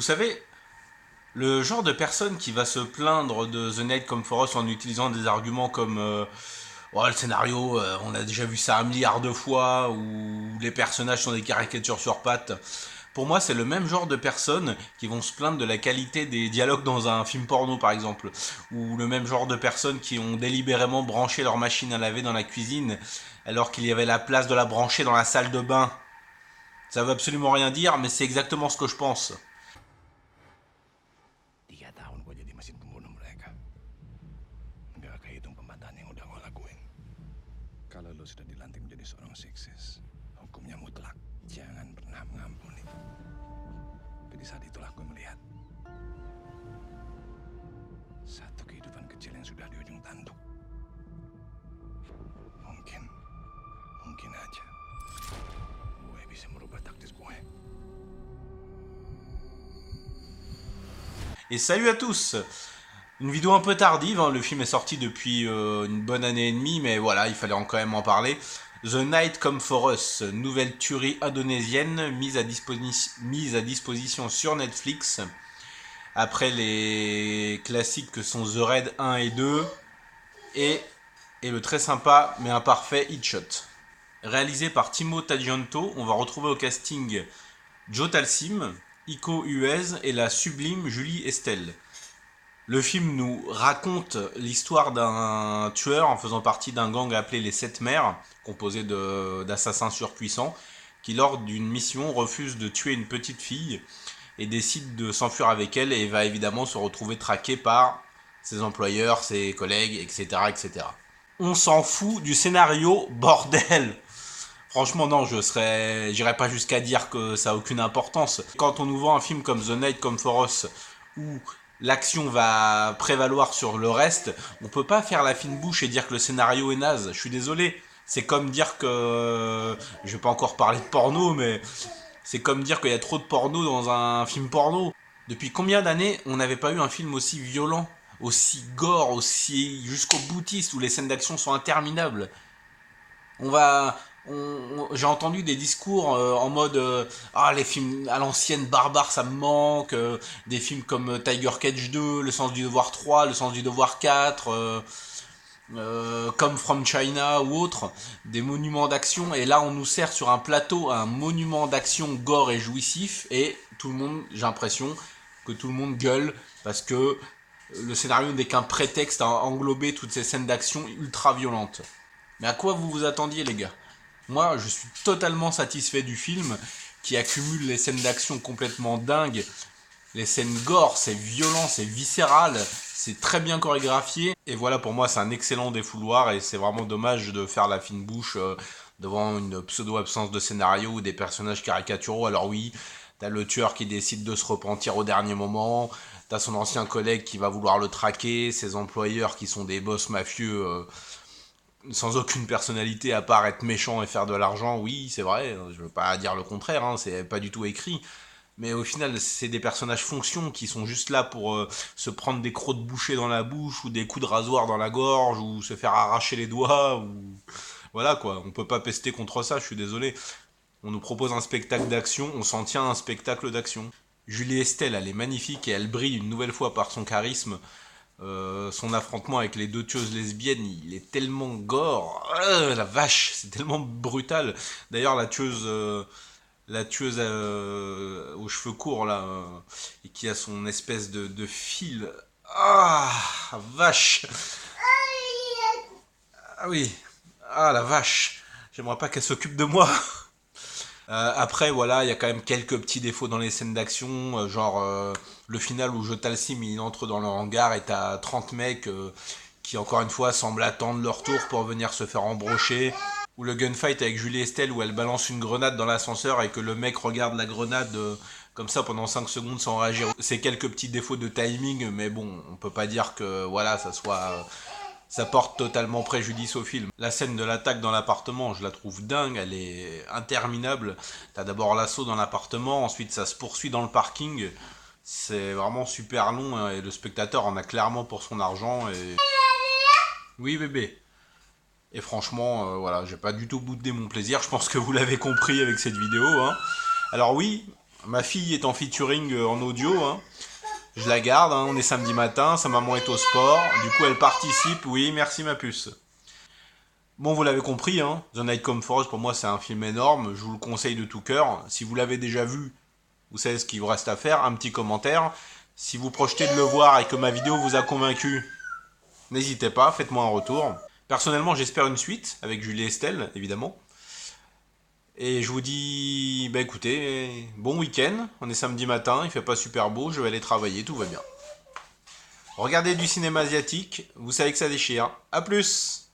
Vous savez, le genre de personne qui va se plaindre de The Night Come For Us en utilisant des arguments comme oh, le scénario, on a déjà vu ça un milliard de fois, ou les personnages sont des caricatures sur pattes. Pour moi, c'est le même genre de personnes qui vont se plaindre de la qualité des dialogues dans un film porno, par exemple. Ou le même genre de personnes qui ont délibérément branché leur machine à laver dans la cuisine, alors qu'il y avait la place de la brancher dans la salle de bain. Ça veut absolument rien dire, mais c'est exactement ce que je pense. 3 tahun gue jadi mesin pembunuh mereka. Nggak kehitung pembantahan yang udah gue lakuin. Kalau lo sudah dilantik menjadi seorang seksis, hukumnya mutlak. Jangan pernah mengampuni. Tapi di saat itulah gue melihat satu kehidupan kecil yang sudah di ujung tanduk. Mungkin, mungkin aja gue bisa merubah takdir gue. Et salut à tous. Une vidéo un peu tardive, hein, le film est sorti depuis une bonne année et demie, mais voilà, il fallait quand même en parler. The Night Come For Us, nouvelle tuerie indonésienne mise à disposition sur Netflix, après les classiques que sont The Raid 1 et 2, et, et le très sympa mais imparfait Hit Shot. Réalisé par Timo Tadianto, on va retrouver au casting Joe Talsim, Iko Uwais et la sublime Julie Estelle. Le film nous raconte l'histoire d'un tueur en faisant partie d'un gang appelé les Sept Mères, composé d'assassins surpuissants, qui lors d'une mission refuse de tuer une petite fille et décide de s'enfuir avec elle et va évidemment se retrouver traqué par ses employeurs, ses collègues, etc. etc. On s'en fout du scénario, bordel. Franchement, non, j'irai pas jusqu'à dire que ça a aucune importance. Quand on nous vend un film comme The Night Come For Us, où l'action va prévaloir sur le reste, on peut pas faire la fine bouche et dire que le scénario est naze. Je suis désolé. C'est comme dire que... Je vais pas encore parler de porno, mais c'est comme dire qu'il y a trop de porno dans un film porno. Depuis combien d'années on n'avait pas eu un film aussi violent, aussi gore, aussi jusqu'au boutiste, où les scènes d'action sont interminables? On va, j'ai entendu des discours en mode ah, les films à l'ancienne barbares ça me manque, des films comme Tiger Cage 2, Le Sens du Devoir 3, Le Sens du Devoir 4, comme From China ou autres, des monuments d'action, et là on nous sert sur un plateau un monument d'action gore et jouissif, et tout le monde, j'ai l'impression que tout le monde gueule parce que le scénario n'est qu'un prétexte à englober toutes ces scènes d'action ultra violentes. Mais à quoi vous vous attendiez, les gars? Moi, je suis totalement satisfait du film, qui accumule les scènes d'action complètement dingues, les scènes gore, c'est violent, c'est viscéral, c'est très bien chorégraphié. Et voilà, pour moi, c'est un excellent défouloir, et c'est vraiment dommage de faire la fine bouche devant une pseudo-absence de scénario ou des personnages caricaturaux. Alors oui, t'as le tueur qui décide de se repentir au dernier moment, t'as son ancien collègue qui va vouloir le traquer, ses employeurs qui sont des boss mafieux sans aucune personnalité à part être méchant et faire de l'argent. Oui, c'est vrai, je veux pas dire le contraire, hein, c'est pas du tout écrit. Mais au final, c'est des personnages fonctions qui sont juste là pour se prendre des crocs de boucher dans la bouche, ou des coups de rasoir dans la gorge, ou se faire arracher les doigts, ou... Voilà quoi, on peut pas pester contre ça, je suis désolé. On nous propose un spectacle d'action, on s'en tient à un spectacle d'action. Julie Estelle, elle est magnifique et elle brille une nouvelle fois par son charisme. Son affrontement avec les deux tueuses lesbiennes, il est tellement gore. La vache, c'est tellement brutal. D'ailleurs, la tueuse aux cheveux courts là, et qui a son espèce de fil. Ah, vache. Ah oui. Ah la vache. J'aimerais pas qu'elle s'occupe de moi. Après, voilà, il y a quand même quelques petits défauts dans les scènes d'action, genre le final où Jotalsim il entre dans le hangar et t'as 30 mecs qui, encore une fois, semblent attendre leur tour pour venir se faire embrocher. Ou le gunfight avec Julie Estelle où elle balance une grenade dans l'ascenseur et que le mec regarde la grenade comme ça pendant 5 secondes sans réagir. C'est quelques petits défauts de timing, mais bon, on peut pas dire que voilà, ça porte totalement préjudice au film. La scène de l'attaque dans l'appartement, je la trouve dingue, elle est interminable. T'as d'abord l'assaut dans l'appartement, ensuite ça se poursuit dans le parking. C'est vraiment super long, hein, et le spectateur en a clairement pour son argent. Et... Oui bébé. Et franchement, voilà, j'ai pas du tout boudé mon plaisir, je pense que vous l'avez compris avec cette vidéo, hein. Alors oui, Ma fille est en featuring en audio, hein. Je la garde, hein. On est samedi matin, sa maman est au sport, du coup elle participe, oui, merci ma puce. Bon, vous l'avez compris, hein, The Night Comes For Us, pour moi c'est un film énorme, je vous le conseille de tout cœur. Si vous l'avez déjà vu, vous savez ce qu'il vous reste à faire, un petit commentaire. Si vous projetez de le voir et que ma vidéo vous a convaincu, n'hésitez pas, faites-moi un retour. Personnellement, j'espère une suite, avec Julie et Estelle, évidemment. Et je vous dis, bah écoutez, bon week-end, on est samedi matin, il fait pas super beau, je vais aller travailler, tout va bien. Regardez du cinéma asiatique, vous savez que ça déchire. A plus!